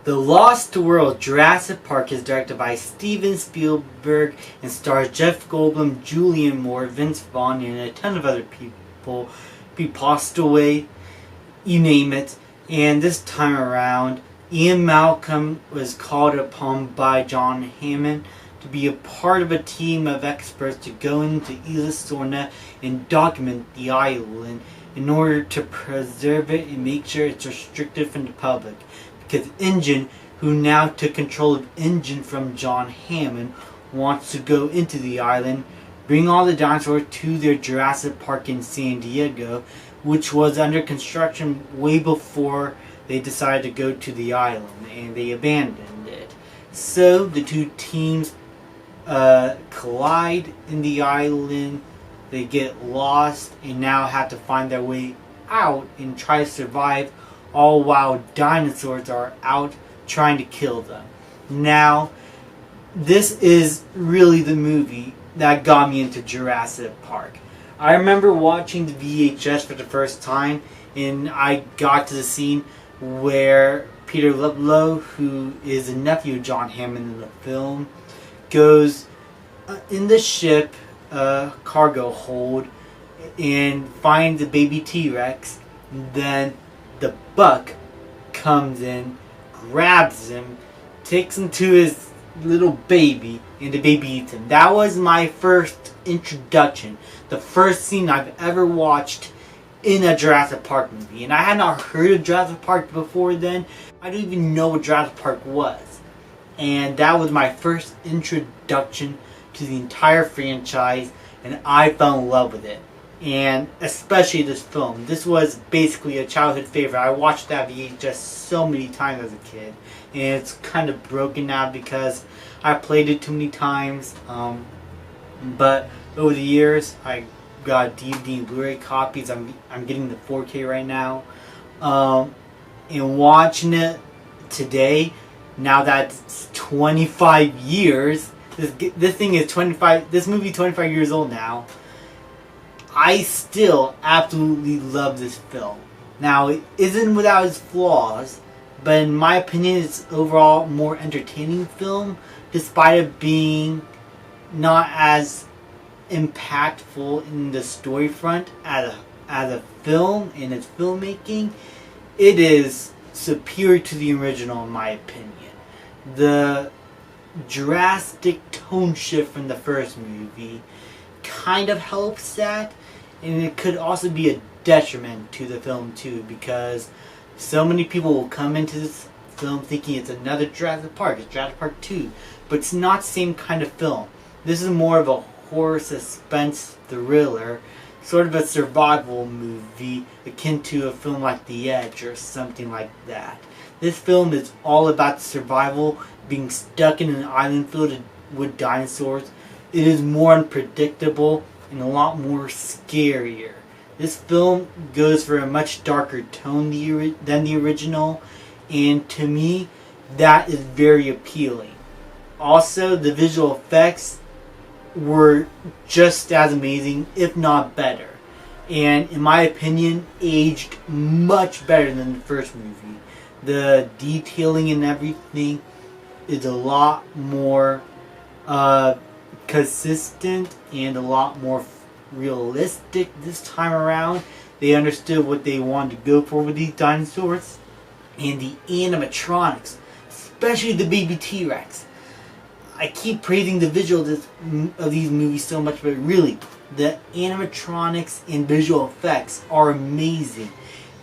The Lost World Jurassic Park is directed by Steven Spielberg and stars Jeff Goldblum, Julianne Moore, Vince Vaughn, and a ton of other people. Be passed away, you name it. And this time around, Ian Malcolm was called upon by John Hammond to be a part of a team of experts to go into Isla Sorna and document the island in order to preserve it and make sure it's restricted from the public. Because InGen, who now took control of InGen from John Hammond, wants to go into the island, bring all the dinosaurs to their Jurassic Park in San Diego, which was under construction way before they decided to go to the island, and they abandoned it. So the two teams collide in the island, they get lost, and now have to find their way out and try to survive, all while dinosaurs are out trying to kill them. Now, this is really the movie that got me into Jurassic Park. I remember watching the VHS for the first time, and I got to the scene where Peter Ludlow, who is a nephew of John Hammond in the film, goes in the ship cargo hold and finds a baby T-Rex. Then the buck comes in, grabs him, takes him to his little baby, and the baby eats him. That was my first introduction, the first scene I've ever watched in a Jurassic Park movie. And I had not heard of Jurassic Park before then. I didn't even know what Jurassic Park was. And that was my first introduction to the entire franchise, and I fell in love with it. And especially this film. This was basically a childhood favorite. I watched that VHS so many times as a kid. And it's kind of broken now because I played it too many times. But over the years, I got DVD and Blu-ray copies. I'm getting the 4K right now. And watching it today, now that it's 25 years, this thing is 25. This movie is 25 years old now. I still absolutely love this film. Now, it isn't without its flaws, but in my opinion, it's overall a more entertaining film, despite it being not as impactful in the story front as a film in its filmmaking. It is superior to the original, in my opinion. The drastic tone shift from the first movie kind of helps that, and it could also be a detriment to the film too, because so many people will come into this film thinking it's another Jurassic Park, it's Jurassic Park 2, but it's not the same kind of film. This is more of a horror suspense thriller, sort of a survival movie akin to a film like The Edge or something like that. This film is all about survival, being stuck in an island filled with dinosaurs. It is more unpredictable and a lot more scarier. This film goes for a much darker tone than the original, and to me, that is very appealing. Also, the visual effects were just as amazing, if not better, and in my opinion, aged much better than the first movie. The detailing and everything is a lot more consistent and a lot more realistic this time around. They understood what they wanted to go for with these dinosaurs, and the animatronics, especially the baby T-Rex. I keep praising the visual of these movies so much, but really, the animatronics and visual effects are amazing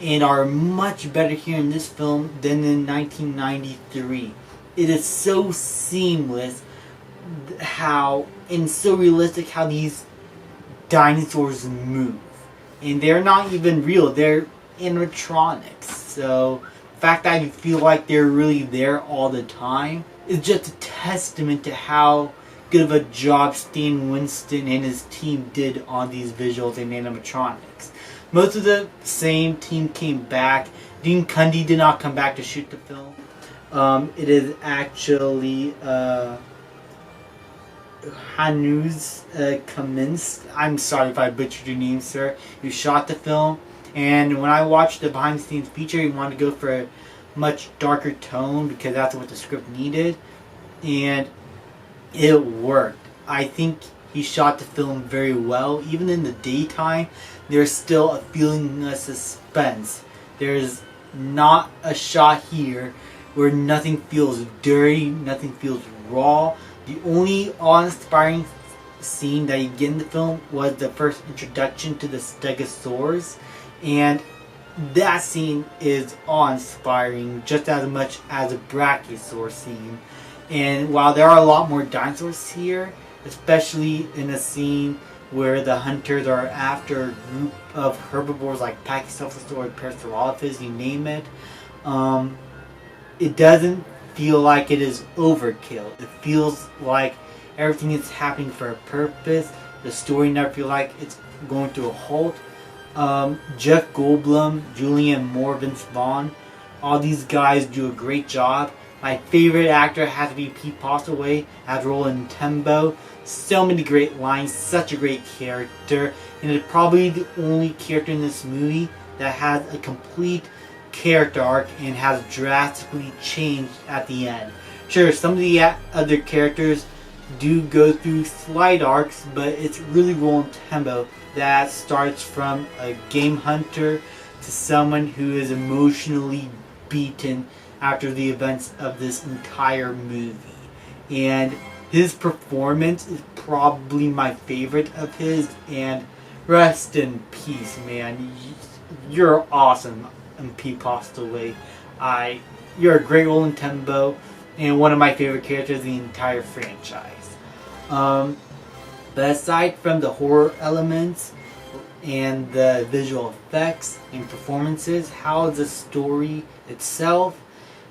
and are much better here in this film than in 1993. It is so seamless and so realistic how these dinosaurs move. And they're not even real, they're animatronics. So the fact that you feel like they're really there all the time is just a testament to how good of a job Stan Winston and his team did on these visuals and animatronics. Most of the same team came back. Dean Cundey did not come back to shoot the film. It is actually Hanuz Kaminsk. I'm sorry if I butchered your name, sir. You shot the film, and when I watched the behind-the-scenes feature, he wanted to go for much darker tone because that's what the script needed, and it worked. I think he shot the film very well. Even in the daytime, there's still a feeling of suspense. There's not a shot here where nothing feels dirty, nothing feels raw. The only awe-inspiring scene that you get in the film was the first introduction to the Stegosaurus, and that scene is awe-inspiring just as much as a Brachiosaur scene. And while there are a lot more dinosaurs here, especially in a scene where the hunters are after a group of herbivores like Pachycephalosaurus, Parasaurolophus, you name it, it doesn't feel like it is overkill. It feels like everything is happening for a purpose. The story never feels like it's going to a halt. Jeff Goldblum, Julianne Moore, Vince Vaughn, all these guys do a great job. My favorite actor has to be Pete Postlewaite as Roland Tembo. So many great lines, such a great character, and it's probably the only character in this movie that has a complete character arc and has drastically changed at the end. Sure, some of the other characters do go through slight arcs, but it's really Roland Tembo that starts from a game hunter to someone who is emotionally beaten after the events of this entire movie. And his performance is probably my favorite of his, and rest in peace, man. You're awesome, Pete Postlewaite. You're a great Roland Tembo, and one of my favorite characters in the entire franchise. But aside from the horror elements and the visual effects and performances, how is the story itself?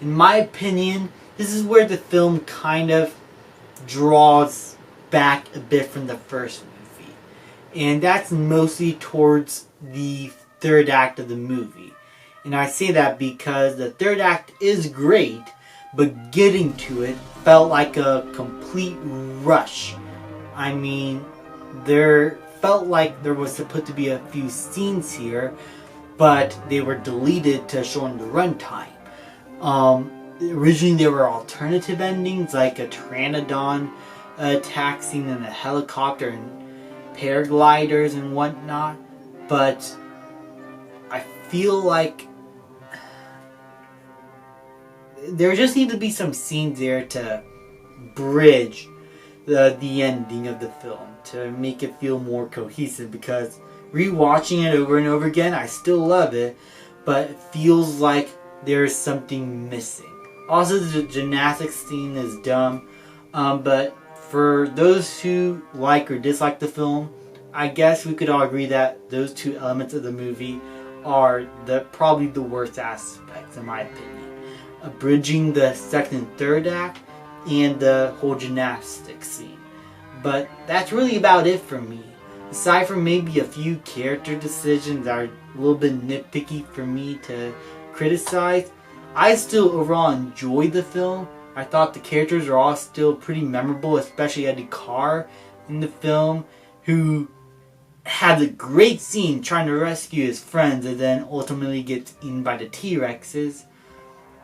In my opinion, this is where the film kind of draws back a bit from the first movie. And that's mostly towards the third act of the movie. And I say that because the third act is great, but getting to it felt like a complete rush. I mean, there felt like there was supposed to be a few scenes here, but they were deleted to shorten the runtime. Originally there were alternative endings like a Pteranodon attack scene in a helicopter and paragliders and whatnot, but I feel like there just need to be some scenes there to bridge the ending of the film to make it feel more cohesive, because rewatching it over and over again, I still love it, but it feels like there's something missing. Also, the gymnastics scene is dumb, but for those who like or dislike the film, I guess we could all agree that those two elements of the movie are probably the worst aspects, in my opinion. Bridging the second and third act and the whole gymnastics scene. But that's really about it for me. Aside from maybe a few character decisions that are a little bit nitpicky for me to criticize, I still overall enjoyed the film. I thought the characters are all still pretty memorable, especially Eddie Carr in the film, who had a great scene trying to rescue his friends and then ultimately gets eaten by the T-Rexes.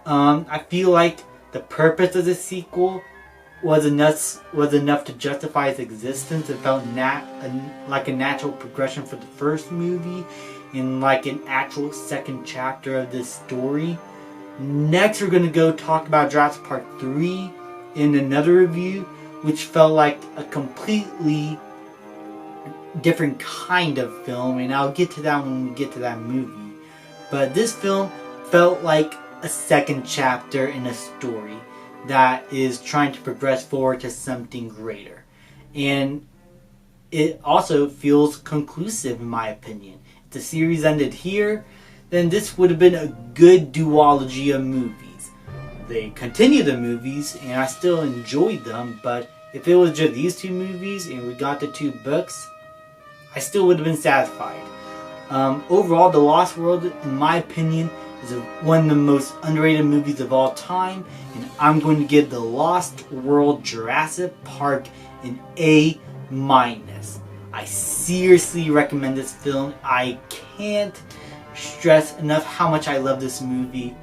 I feel like the purpose of the sequel was enough to justify its existence. It felt like a natural progression for the first movie and like an actual second chapter of this story. Next, we're going to go talk about Jurassic Park 3 in another review, which felt like a completely different kind of film, and I'll get to that when we get to that movie. But this film felt like a second chapter in a story that is trying to progress forward to something greater. And it also feels conclusive, in my opinion. If the series ended here, then this would have been a good duology of movies. They continue the movies, and I still enjoyed them, but if it was just these two movies and we got the two books, I still would have been satisfied. Overall, The Lost World, in my opinion, is one of the most underrated movies of all time, and I'm going to give The Lost World Jurassic Park an A-. I seriously recommend this film. I can't stress enough how much I love this movie.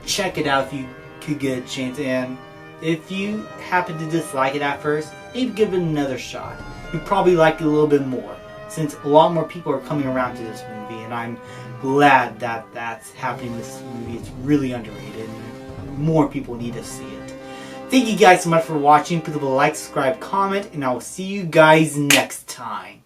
check it out if you could get a chance. And if you happen to dislike it at first, maybe give it another shot. You'd probably like it a little bit more, since a lot more people are coming around to this movie, and I'm glad that that's happening in this movie. It's really underrated, and more people need to see it. Thank you guys so much for watching. Please leave a like, subscribe, comment, and I will see you guys next time.